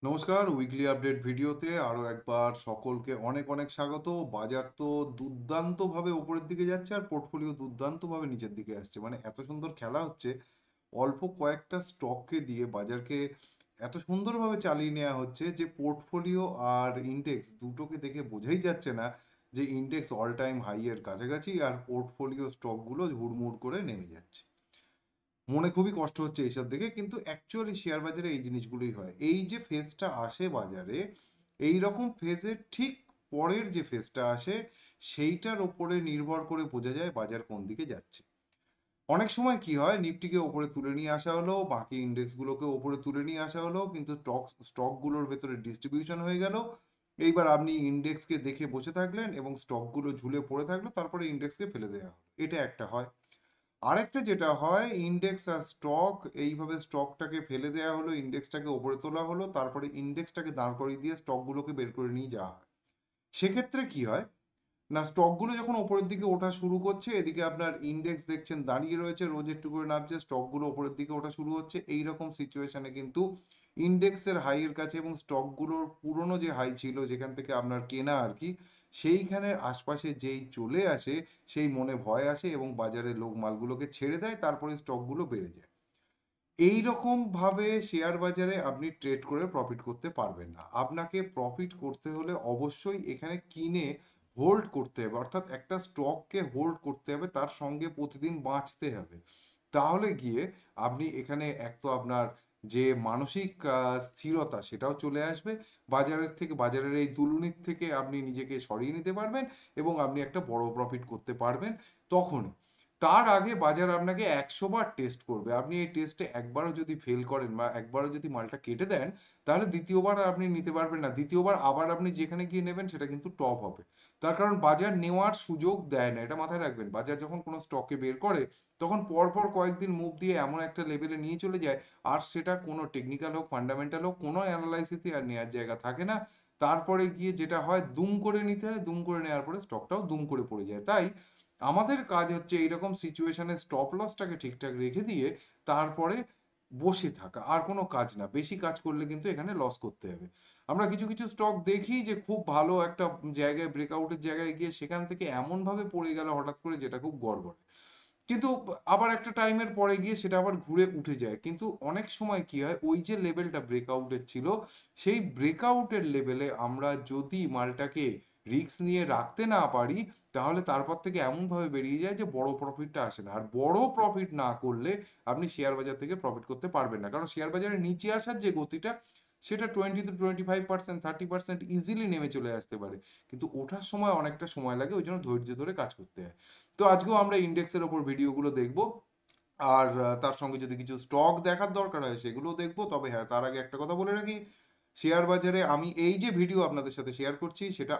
নমস্কার, weekly update ভিডিওতে আরো একবার সকলকে অনেক অনেক স্বাগত। বাজার তো দুর্দান্তভাবে উপরের দিকে যাচ্ছে আর পোর্টফোলিও দুর্দান্তভাবে নিচের দিকে আসছে। মানে এত সুন্দর খেলা হচ্ছে, অল্প কয়েকটা স্টককে দিয়ে বাজারকে এত সুন্দরভাবে চালিয়ে নেওয়া হচ্ছে যে পোর্টফোলিও আর ইন্ডেক্স দুটোকে দেখে বোঝাই যাচ্ছে না যে ইন্ডেক্স অল টাইম হাই এর কাছাকাছি আর পোর্টফোলিও স্টকগুলো হুড়মুড় করে নেমে যাচ্ছে। মনে খুবই কষ্ট হচ্ছে এইসব দেখে, কিন্তু অ্যাকচুয়ালি শেয়ার বাজারে এই জিনিসগুলোই হয়। এই যে ফেজটা আসে বাজারে, এই রকম ফেজের ঠিক পরের যে ফেজটা আসে সেইটার ওপরে নির্ভর করে বোঝা যায় বাজার কোন দিকে যাচ্ছে। অনেক সময় কি হয়, নিফটিকে ওপরে তুলে নিয়ে আসা হলো, বাকি ইন্ডেক্সগুলোকে ওপরে তুলে নিয়ে আসা হলো, কিন্তু স্টকগুলোর ভেতরে ডিস্ট্রিবিউশন হয়ে গেল। এইবার আপনি ইন্ডেক্সকে দেখে বসে থাকলেন এবং স্টকগুলো ঝুলে পড়ে থাকলো, তারপরে ইন্ডেক্সকে ফেলে দেওয়া হলো। এটা একটা হয়। আরেকটা যেটা হয়, ইন্ডেক্স আর স্টক, এইভাবে স্টকটাকে ফেলে দেওয়া হলো, ইন্ডেক্সটাকে ওপরে তোলা হলো, তারপরে ইন্ডেক্সটাকে দাঁড় করিয়ে দিয়ে স্টকগুলোকে বের করে নিয়ে যাওয়া হয়। সেক্ষেত্রে কি হয় না, স্টকগুলো যখন ওপরের দিকে ওঠা শুরু করছে, এদিকে আপনার ইন্ডেক্স দেখছেন দাঁড়িয়ে রয়েছে, রোজ একটু করে নামছে, স্টকগুলো ওপরের দিকে ওঠা শুরু হচ্ছে। এইরকম সিচুয়েশনে কিন্তু ইন্ডেক্সের হাইয়ের কাছে এবং স্টকগুলোর পুরনো যে হাই ছিল যেখান থেকে আপনার কেনা আর কি, সেইখানের আশপাশে যেই চলে আসে, সেই মনে ভয় আসে এবং বাজারে লোক মালগুলোকে ছেড়ে দেয়, তারপরে স্টকগুলো বেড়ে যায়। এই রকম ভাবে শেয়ার বাজারে আপনি ট্রেড করে প্রফিট করতে পারবেন না। আপনাকে প্রফিট করতে হলে অবশ্যই এখানে কিনে হোল্ড করতে হবে, অর্থাৎ একটা স্টককে হোল্ড করতে হবে, তার সঙ্গে প্রতিদিন বাঁচতে হবে। তাহলে গিয়ে আপনি এখানে এক তো আপনার যে মানসিক স্থিরতা সেটাও চলে আসবে, বাজারের থেকে, বাজারের এই দুলুনির থেকে আপনি নিজেকে সরিয়ে নিতে পারবেন এবং আপনি একটা বড় প্রফিট করতে পারবেন তখনই। তার আগে বাজার আপনাকে 100 বার টেস্ট করবে। আপনি এই টেস্টে একবারও যদি ফেল করেন বা একবারও যদি মালটা কেটে দেন, তাহলে দ্বিতীয়বার আর আপনি নিতে পারবেন না। দ্বিতীয়বার আবার আপনি যেখানে গিয়ে নেবেন সেটা কিন্তু টপ হবে। তার কারণ বাজার নেওয়ার সুযোগ দেয় না, এটা মাথায় রাখবেন। বাজার যখন কোনো স্টককে বের করে, তখন পরপর কয়েকদিন মুভ দিয়ে এমন একটা লেভেলে নিয়ে চলে যায়, আর সেটা কোনো টেকনিক্যাল হোক, ফান্ডামেন্টাল হোক, কোনো অ্যানালাইসিসই আর নেওয়ার জায়গা থাকে না। তারপরে গিয়ে যেটা হয়, দুম করে নিতে হয়, দুম করে নেওয়ার পরে স্টকটাও দুম করে পড়ে যায়। তাই আমাদের কাজ হচ্ছে এইরকম সিচুয়েশনে স্টপ লসটাকে ঠিকঠাক রেখে দিয়ে তারপরে বসে থাকা, আর কোনো কাজ না। বেশি কাজ করলে কিন্তু এখানে লস করতে হবে। আমরা কিছু কিছু স্টক দেখি যে খুব ভালো একটা জায়গায়, ব্রেকআউটের জায়গায় গিয়ে সেখান থেকে এমনভাবে পড়ে গেল হঠাৎ করে, যেটা খুব গড়বড়। কিন্তু আবার একটা টাইমের পরে গিয়ে সেটা আবার ঘুরে উঠে যায়। কিন্তু অনেক সময় কি হয়, ওই যে লেভেলটা ব্রেকআউটের ছিল, সেই ব্রেকআউটের লেভেলে আমরা যদি মালটাকে রিস্ক নিয়ে রাখতে না পারি, তাহলে তারপর থেকে এমনভাবে বেরিয়ে যায় যে বড় প্রফিটটা আসে না। আর বড় প্রফিট না করলে আপনি শেয়ার বাজার থেকে প্রফিট করতে পারবেন না, কারণ শেয়ার বাজারের নিচে আসার যে গতিটা, সেটা 20 to 25%, 30% ইজিলি নেমে চলে আসতে পারে, কিন্তু ওঠার সময় অনেকটা সময় লাগে, ওই জন্য ধৈর্য ধরে কাজ করতে হয়। তো আজকেও আমরা ইন্ডেক্সের ওপর ভিডিওগুলো দেখব, আর তার সঙ্গে যদি কিছু স্টক দেখার দরকার হয় সেগুলোও দেখবো। তবে হ্যাঁ, তার আগে একটা কথা বলে রাখি, শেয়ার বাজারে আমি এই যে ভিডিও আপনাদের সাথে শেয়ার করছি, সেটা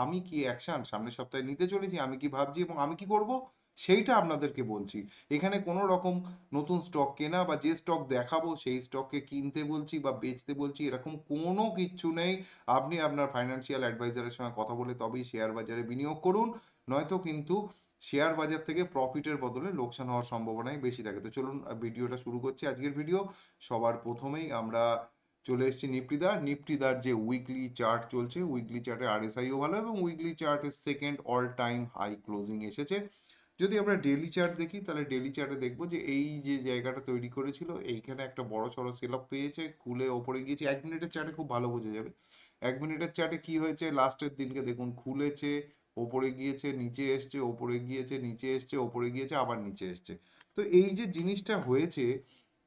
আমি কি অ্যাকশন সামনের সপ্তাহে নিতে চলেছি, আমি কি ভাবছি এবং আমি কি করব, সেইটা আপনাদেরকে বলছি। এখানে কোনো রকম নতুন স্টক কেনা বা যে স্টক দেখাবো সেই স্টককে কিনতে বলছি বা বেচতে বলছি, এরকম কোনো কিচ্ছু নেই। আপনি আপনার ফাইন্যান্সিয়াল অ্যাডভাইজারের সঙ্গে কথা বলে তবেই শেয়ার বাজারে বিনিয়োগ করুন, নয়তো কিন্তু শেয়ার বাজার থেকে প্রফিটের বদলে লোকসান হওয়ার সম্ভাবনাই বেশি থাকে। তো চলুন ভিডিওটা শুরু করছি, আজকের ভিডিও। সবার প্রথমেই আমরা চলে এসেছি নিফটিদার। নিফটিদার যে উইকলি চার্ট চলছে, উইকলি চার্টে আরএসআইও ভালো এবং উইকলি চার্টের second all time high closing এসেছে। যদি আমরা ডেলি চার্ট দেখি, তাহলে ডেলি চার্টে দেখবো যে এই যে জায়গাটা তৈরি করেছিল, এইখানে একটা বড় সড়ো সেল অফ পেয়েছে, খুলে ওপরে গিয়েছে। 1 মিনিটের চার্টে খুব ভালো বোঝা যাবে। 1 মিনিটের চার্টে কি হয়েছে, লাস্টের দিনকে দেখুন, খুলেছে, ওপরে গিয়েছে, নিচে এসছে, ওপরে গিয়েছে, নিচে এসছে, ওপরে গিয়েছে, আবার নিচে এসছে। তো এই যে জিনিসটা হয়েছে,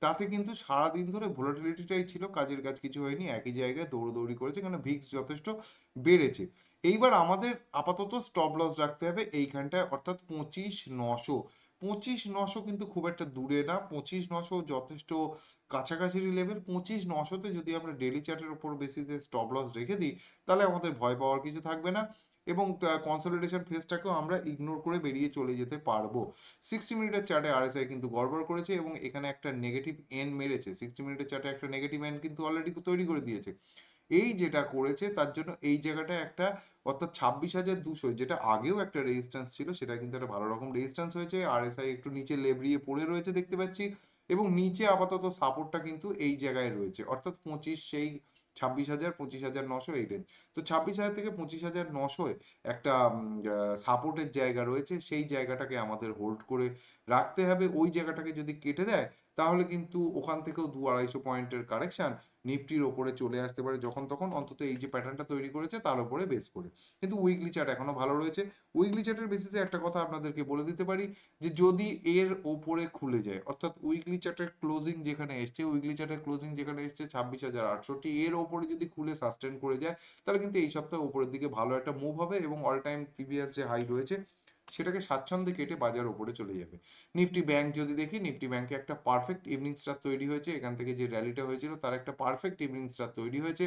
তাতে কিন্তু সারাদিন ধরে ভোলাটিলিটিটাই ছিল, কাজের কাজ কিছু হয়নি, একই জায়গায় দৌড়দৌড়ি করেছে, কারণ ভিক্স যথেষ্ট বেড়েছে। এইবার আমাদের আপাতত স্টপ লস রাখতে হবে এইখানটায়, অর্থাৎ 25,900। 25,900 কিন্তু খুব একটা দূরে না, 25,900 যথেষ্ট কাছাকাছি লেভেল। 25,900-তে যদি আমরা ডেলি চার্টের উপর বেসিসে স্টপ লস রেখে দিই, তাহলে আমাদের ভয় পাওয়ার কিছু থাকবে না এবং কনসলিডেশন ফেজটাকেও আমরা ইগনোর করে বেরিয়ে চলে যেতে পারবো। 60 মিনিটের চার্টে আরএসআই কিন্তু গড়বড় করেছে এবং এখানে একটা নেগেটিভ এন মেরেছে। 60 মিনিটের চার্টে একটা নেগেটিভ এন কিন্তু অলরেডি তৈরি করে দিয়েছে। এই যেটা করেছে তার জন্য এই জায়গাটায় একটা, অর্থাৎ 26,200, যেটা আগেও একটা রেজিস্ট্যান্স ছিল, সেটা কিন্তু একটা ভালো রকম রেজিস্ট্যান্স হয়েছে। আরএসআই একটু নিচে লেবড়িয়ে পড়ে রয়েছে দেখতে পাচ্ছি, এবং নিচে আপাতত সাপোর্টটা কিন্তু এই জায়গায় রয়েছে, অর্থাৎ 25 সেই 26,000 25,900 এই রেঞ্জ। তো 26,000 থেকে 25,900 একটা সাপোর্টের জায়গা রয়েছে, সেই জায়গাটাকে আমাদের হোল্ড করে রাখতে হবে। ওই জায়গাটাকে যদি কেটে দেয় তাহলে কিন্তু ওখান থেকেও 200-250 পয়েন্টের কারেকশন নিফটির ওপরে চলে আসতে পারে যখন তখন, অন্তত এই যে প্যাটার্নটা তৈরি করেছে তার উপরে বেস করে। কিন্তু উইকলি চার্ট এখনো ভালো রয়েছে। উইকলি চার্টের বেসিসে একটা কথা আপনাদেরকে বলে দিতে পারি, যে যদি এর ওপরে খুলে যায়, অর্থাৎ উইকলি চার্টের ক্লোজিং যেখানে এসছে, উইকলি চার্টের ক্লোজিং যেখানে এসছে 26,068, এর ওপরে যদি খুলে সাস্টেন করে যায় তাহলে কিন্তু এই সপ্তাহে উপরের দিকে ভালো একটা মুভ হবে এবং অল টাইম প্রিভিয়াস যে হাই রয়েছে সেটাকে স্বাচ্ছন্দ্যে কেটে বাজার উপরে চলে যাবে। নিফটি ব্যাংক যদি দেখি, নিফটি ব্যাংকে একটা পারফেক্ট ইভিনিং স্টার তৈরি হয়েছে, এখান থেকে যে র্যালিটা হয়েছিল তার একটা পারফেক্ট ইভিনিং স্টার তৈরি হয়েছে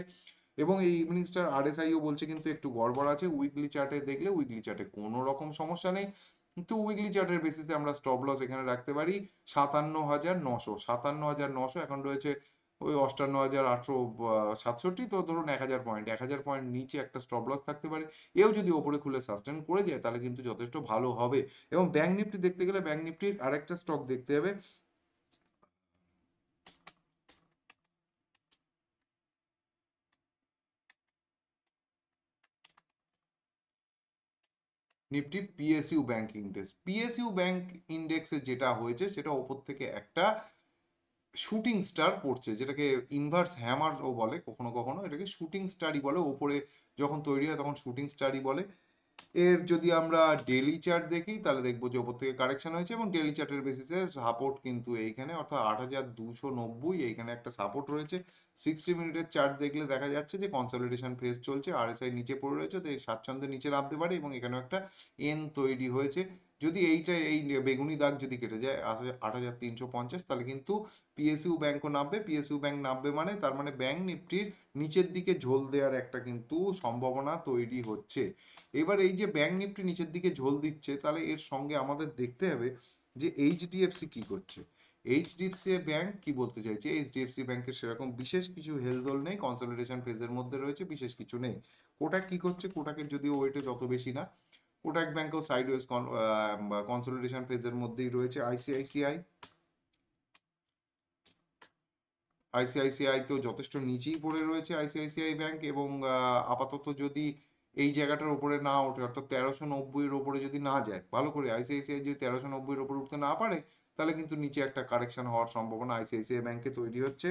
এবং এই ইভিনিং স্টার আরএসআইও বলছে কিন্তু একটু গড়বড় আছে। উইকলি চার্টে দেখলে উইকলি চার্টে কোনো রকম সমস্যা নেই, কিন্তু উইকলি চার্টের বেসিসে আমরা স্টপ লস এখানে রাখতে পারি 57,900। 57,900 এখন রয়েছে ওই 58,867, তো ধরুন 1,000 পয়েন্ট, 1,000 পয়েন্ট নিচে একটা স্টপ লস থাকতে পারে। এও যদি ওপরে খুলে সাস্টেন করে যায় তাহলে কিন্তু যথেষ্ট ভালো হবে। এবং ব্যাংক নিফটি দেখতে গেলে ব্যাংক নিফটির আরেকটা স্টক দেখতে হবে, nifty PSU bank index. PSU bank ইন্ডেক্সে যেটা হয়েছে সেটা ওপর থেকে একটা শুটিং স্টার পড়ছে, যেটাকে ইনভার্স হ্যামারও বলে কখনো কখনো, এটাকে শুটিং স্টারই বলে, ওপরে যখন তৈরি হয় তখন শুটিং স্টারই বলে। এর যদি আমরা ডেলি চার্ট দেখি তাহলে দেখবো যে ওপর থেকে কারেকশন হয়েছে এবং ডেলি চার্টের বেসিসে সাপোর্ট কিন্তু এইখানে, অর্থাৎ 8,290 এইখানে একটা সাপোর্ট রয়েছে। 60 মিনিটের চার্ট দেখলে দেখা যাচ্ছে যে কনসলিডেশন ফেজ চলছে, আরএসআই নিচে পড়ে রয়েছে, তো এই স্বাচ্ছন্দ্যে নিচে নামতে পারে এবং এখানেও একটা এন তৈরি হয়েছে। যদি এইটা এই বেগুনি দাগ যদি কেটে যায় 8,350 তাহলে কিন্তু পিএসইউ ব্যাংকও নামবে। পিএসইউ ব্যাংক নামবে মানে তার মানে ব্যাংক নিফটির নিচের দিকে ঝোল দেওয়ার একটা কিন্তু সম্ভাবনা তৈরি হচ্ছে। এবার এই যে ব্যাংক নিফটি নিচের দিকে ঝোল দিচ্ছে তাহলে এর সঙ্গে আমাদের দেখতে হবে যে এইচডিএফসি কি করছে। এইচডিএফসি ব্যাংক কি বলতে চাইছে, এইচডিএফসি ব্যাংকের সেরকম বিশেষ কিছু হেলদোল নেই, কনসলিডেশন ফেজের মধ্যে রয়েছে, বিশেষ কিছু নেই। কোটাক কি করছে, কোটাকের যদিও ওয়েটে যত বেশি না, কোটাক ব্যাংকও সাইডওয়েজ কনসলিডেশন ফেজের মধ্যেই রয়েছে। আইসিআইসিআই তো যথেষ্ট নিচেই পড়ে রয়েছে আইসিআইসিআই ব্যাংক, এবং আপাতত যদি এই জায়গাটার উপরে না ওঠে, অর্থাৎ 1390-এর ওপরে যদি না যায়, ভালো করে আইসিআইসিআই যদি 1390-এর ওপরে উঠতে না পারে তাহলে কিন্তু নিচে একটা কারেকশন হওয়ার সম্ভাবনা আইসিআইসিআই ব্যাংকে তৈরি হচ্ছে।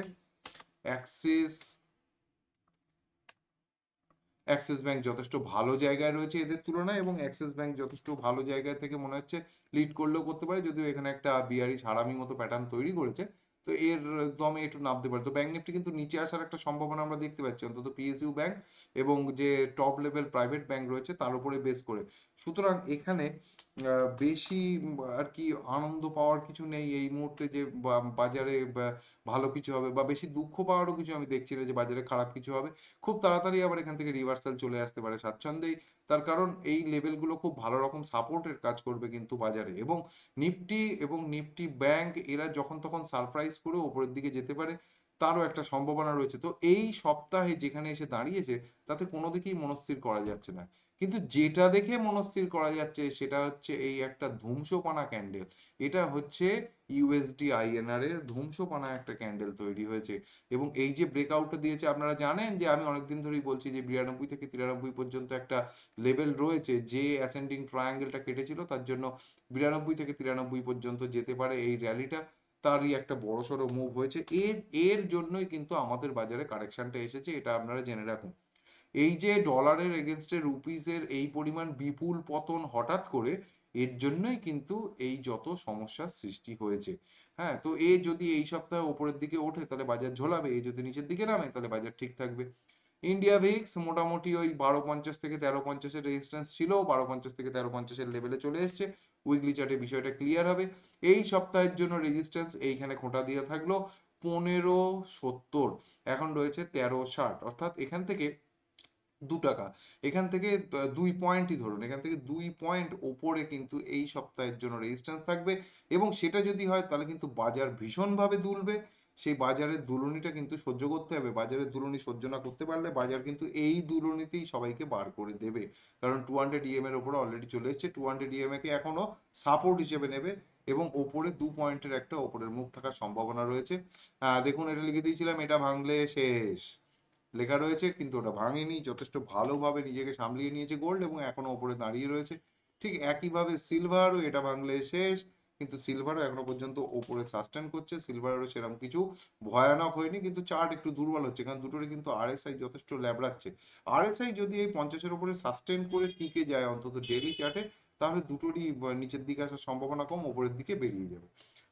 অ্যাক্সিস ব্যাংক যথেষ্ট ভালো জায়গায় রয়েছে এদের তুলনায়, এবং অ্যাক্সিস ব্যাংক যথেষ্ট ভালো জায়গায় থেকে মনে হচ্ছে লিড করলেও করতে পারে, যদিও এখানে একটা বিয়ারিশ হারামি মতো প্যাটার্ন তৈরি করেছে, তো এর দমে একটু নামতে পারে। তো ব্যাংক নিফটি কিন্তু নিচে আসার একটা সম্ভাবনা আমরা দেখতে পাচ্ছি, অন্তত পিএসইউ ব্যাংক এবং যে টপ লেভেল প্রাইভেট ব্যাংক রয়েছে তার উপরে বেস করে। সুতরাং এখানে বেশি আর কি আনন্দ পাওয়ার কিছু নেই এই মুহূর্তে যে বাজারে ভালো কিছু হবে, বা বেশি দুঃখ পাওয়ারও কিছু আমি দেখছি না যে বাজারে খারাপ কিছু হবে। খুব তাড়াতাড়ি আবার এখান থেকে রিভার্সাল চলে আসতে পারে স্বাচ্ছন্দ্যেই, তার কারণ এই লেভেলগুলো খুব ভালো রকম সাপোর্টের কাজ করবে কিন্তু বাজারে, এবং নিফটি এবং নিফটি ব্যাংক এরা যখন তখন সারপ্রাইজ করে ওপরের দিকে যেতে পারে, তারও একটা সম্ভাবনা রয়েছে। তো এই সপ্তাহে যেখানে এসে দাঁড়িয়েছে তাতে কোনো দিকেই মনস্থির করা যাচ্ছে না, কিন্তু যেটা দেখে মনস্থির করা যাচ্ছে সেটা হচ্ছে এই একটা ধূমসোপানা ক্যান্ডেল। এটা হচ্ছে ইউএসডি আইএনআর এর ধূমসোপানা একটা ক্যান্ডেল তৈরি হয়েছে, এবং এই যে ব্রেকআউটটা দিয়েছে আপনারা জানেন যে আমি অনেকদিন ধরেই বলছি যে 92 থেকে 93 পর্যন্ত একটা লেভেল রয়েছে, যে অ্যাসেন্ডিং ট্রায়াঙ্গেলটা কেটেছিল তার জন্য 92 থেকে 93 পর্যন্ত যেতে পারে এই র্যালিটা, তারই একটা বড়সড় মুভ হয়েছে। এর এর জন্যই কিন্তু আমাদের বাজারে কারেকশনটা এসেছে, এটা আপনারা জেনে রাখুন। এই যে ডলারের এগেনস্টে রুপিজের এই পরিমাণ বিপুল পতন হঠাৎ করে, এর জন্যই কিন্তু এই যত সমস্যার সৃষ্টি হয়েছে। হ্যাঁ, তো এ যদি এই সপ্তাহে ওপরের দিকে ওঠে তাহলে বাজার ঝোলাবে, এই যদি নিচের দিকে নামে তাহলে বাজার ঠিক থাকবে। ইন্ডিয়া ভিক্স মোটামুটি ওই 1250 থেকে 1350-এর রেজিস্ট্যান্স ছিল, 1250 থেকে 1350-এর লেভেলে চলে এসছে। উইকলি চার্টে বিষয়টা ক্লিয়ার হবে। এই সপ্তাহের জন্য রেজিস্ট্যান্স এইখানে খোঁটা দিয়ে থাকলো 1570, এখন রয়েছে 1360, অর্থাৎ এখান থেকে 2 টাকা, এখান থেকে 2 পয়েন্টই ধরুন, এখান থেকে 2 পয়েন্ট ওপরে কিন্তু এই সপ্তাহের জন্য রেজিস্ট্যান্স থাকবে, এবং সেটা যদি হয় তাহলে কিন্তু বাজার ভীষণভাবে দুলবে। সেই বাজারের দুলুনিটা কিন্তু সহ্য করতে হবে। বাজারের দুলুনি সহ্য না করতে পারলে বাজার কিন্তু এই দুলুনিতেই সবাইকে বার করে দেবে। কারণ 200 EM এর ওপরে অলরেডি চলে এসেছে। 200 EM কে এখনো সাপোর্ট হিসেবে নেবে এবং ওপরে 2 পয়েন্টের একটা ওপরের মুখ থাকার সম্ভাবনা রয়েছে। দেখুন এটা লিখে দিয়েছিলাম, এটা ভাঙলে শেষ লেখা রয়েছে, কিন্তু ওটা ভাঙেনি, যথেষ্ট ভালোভাবে নিজেকে সামলিয়ে নিয়েছে গোল্ড এবং এখনো ওপরে দাঁড়িয়ে রয়েছে। ঠিক একইভাবে সিলভারও এটা ভাঙলে শেষ, কিন্তু সিলভারও এখনো পর্যন্ত ওপরে সাস্টেন করছে। সিলভারেরও সেরকম কিছু ভয়ানক হয়নি, কিন্তু চার্ট একটু দুর্বল হচ্ছে, কারণ দুটোরই কিন্তু আরএসআই যথেষ্ট ল্যাবড়াচ্ছে। আরএসআই যদি এই 50-এর উপরে সাস্টেন করে টিকে যায় অন্তত ডেইলি চার্টে, তাহলে দুটোরই নিচের দিকে আসার সম্ভাবনা কম, ওপরের দিকে বেরিয়ে যাবে।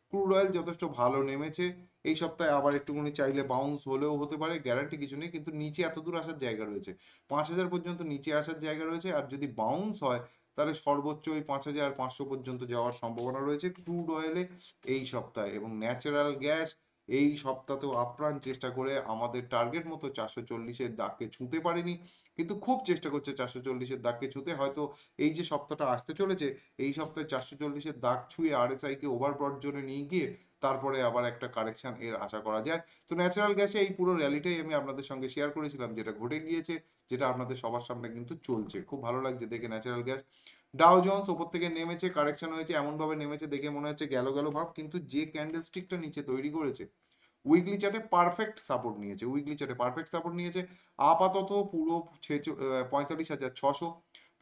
ক্রুড অয়েল যথেষ্ট ভালো নেমেছে এই সপ্তাহে, আবার একটুখানি চাইলে বাউন্স হলেও হতে পারে, গ্যারান্টি কিছু নেই, কিন্তু নিচে এত দূর আসার জায়গা রয়েছে, 5,000 পর্যন্ত নিচে আসার জায়গা রয়েছে। আর যদি বাউন্স হয় তাহলে সর্বোচ্চ ওই 5,500 পর্যন্ত যাওয়ার সম্ভাবনা রয়েছে ক্রুড অয়েলে এই সপ্তাহে। এবং ন্যাচারাল গ্যাস এই সপ্তাহতেও আপ্রাণ চেষ্টা করে আমাদের টার্গেট মতো 440-এর দাগকে ছুঁতে পারেনি, কিন্তু খুব চেষ্টা করছে 440-এর দাগকে ছুঁতে। হয়তো এই যে সপ্তাহটা আসতে চলেছে, এই সপ্তাহে 440-এর দাগ ছুঁয়ে আরএসআই কে ওভারব্রড জোনে নিয়ে গিয়ে তারপরে আবার একটা কারেকশন এর আশা করা যায়। তো ন্যাচারাল গ্যাসে এই পুরো র্যালিটাই আমি আপনাদের সঙ্গে শেয়ার করেছিলাম, যেটা ঘটে গিয়েছে, যেটা আপনাদের সবার সামনে কিন্তু চলছে। খুব ভালো লাগছে দেখে ন্যাচারাল গ্যাস। ডাও জোন্স ওপর থেকে নেমেছে, কারেকশন হয়েছে, এমন ভাবে নেমেছে দেখে মনে হচ্ছে গেল গেল ভাব, কিন্তু যে ক্যান্ডেল স্টিকটা নিচে তৈরি করেছে উইকলি চার্টে পারফেক্ট সাপোর্ট নিয়েছে, উইকলি চার্টে পারফেক্ট সাপোর্ট নিয়েছে। আপাতত পুরো 45,600,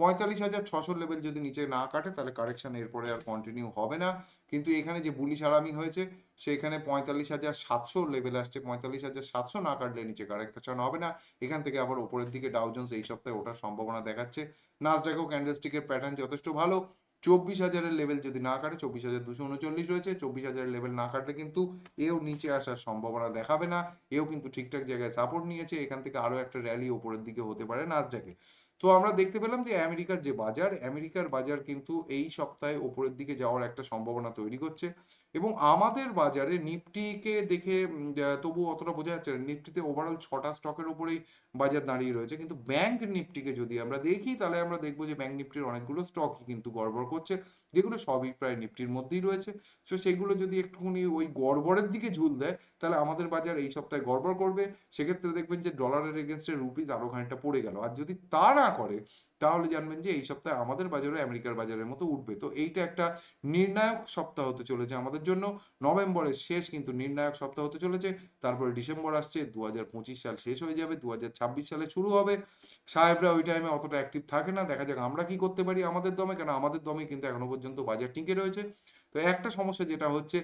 45,600 লেভেল যদি নিচে না কাটে তাহলে কারেকশন এরপরে আর কন্টিনিউ হবে না। কিন্তু এখানে যে বুলিশ আরামি হয়েছে সেখানে 45,700 লেভেল আসছে, 45,700 না কাটলে নিচে কারেকশন হবে না। এখান থেকে আবার উপরের দিকে ডাও জোন্স এই সপ্তাহে ওঠার সম্ভাবনা দেখাচ্ছে। নাসডাকও ক্যান্ডেলস্টিকের প্যাটার্ন যথেষ্ট ভালো। 24,000-এর লেভেল যদি না কাটে, 24,239 রয়েছে, 24,000-এর লেভেল না কাটলে কিন্তু এও নিচে আসার সম্ভাবনা দেখাবে না। এও কিন্তু ঠিকঠাক জায়গায় সাপোর্ট নিয়েছে, এখান থেকে আরো একটা র্যালি ওপরের দিকে হতে পারে নাসডাকে। তো আমরা দেখতে পেলাম যে আমেরিকার যে বাজার, আমেরিকার বাজার কিন্তু এই সপ্তাহে ওপরের দিকে যাওয়ার একটা সম্ভাবনা তৈরি করছে। এবং আমাদের বাজারে নিফটিকে দেখে তবু অতটা বোঝা যাচ্ছে না, নিফটিতে ওভারঅল 6টা স্টকের উপরেই বাজার দাঁড়িয়ে রয়েছে। কিন্তু ব্যাংক নিফটিকে যদি আমরা দেখি তাহলে আমরা দেখবো যে ব্যাংক নিফটির অনেকগুলো স্টকই কিন্তু গড়বড় করছে, যেগুলো সবই প্রায় নিফটির মধ্যেই রয়েছে। সো সেগুলো যদি একটুখানি ওই গড়বড়ের দিকে ঝুল দেয় তাহলে আমাদের বাজার এই সপ্তাহে গড়বড় করবে। সেক্ষেত্রে দেখবেন যে ডলারের এগেনস্টে রুপিস আরো খানিকটা পড়ে গেল। আর যদি তা না করে তাহলে জানবেন যে এই সপ্তাহে আমাদের বাজারও আমেরিকার বাজারের মতো উঠবে। তো এইটা একটা নির্ণায়ক সপ্তাহ হতে চলেছে আমাদের জন্য। নভেম্বরের শেষ কিন্তু নির্ণায়ক সপ্তাহ হতে চলেছে। তারপরে ডিসেম্বর আসছে, 2025 সাল শেষ হয়ে যাবে, 2026 সালে শুরু হবে। সাহেবরা ওই টাইমে অতটা অ্যাক্টিভ থাকে না, দেখা যাক আমরা কি করতে পারি আমাদের দমে, কেন আমাদের দমে কিন্তু এখনো পর্যন্ত বাজার টিকে রয়েছে। তো একটা সমস্যা যেটা হচ্ছে,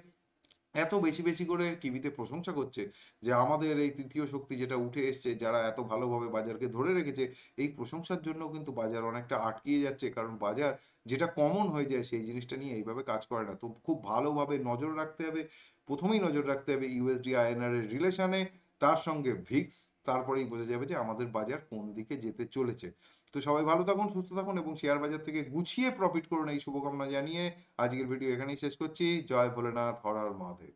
এত বেশি বেশি করে টিভিতে প্রশংসা করছে যে আমাদের এই তৃতীয় শক্তি যেটা উঠে এসছে, যারা এত ভালোভাবে বাজারকে ধরে রেখেছে, এই প্রশংসার জন্য কিন্তু বাজার অনেকটা আটকিয়ে যাচ্ছে, কারণ বাজার যেটা কমন হয়ে যায় সেই জিনিসটা নিয়ে এইভাবে কাজ করে না। তো খুব ভালোভাবে নজর রাখতে হবে, প্রথমেই নজর রাখতে হবে ইউএসডি আইএনআর এর রিলেশনে, তার সঙ্গে ভিক্স, তারপরেই বোঝা যাবে যে আমাদের বাজার কোন দিকে যেতে চলেছে। তো সবাই ভালো থাকুন, সুস্থ থাকুন এবং শেয়ার বাজার থেকে গুছিয়ে প্রফিট করুন, এই শুভকামনা জানিয়ে আজকের ভিডিও এখানেই শেষ করছি। জয় ভোলেনাথ, হর হর মহাদেব।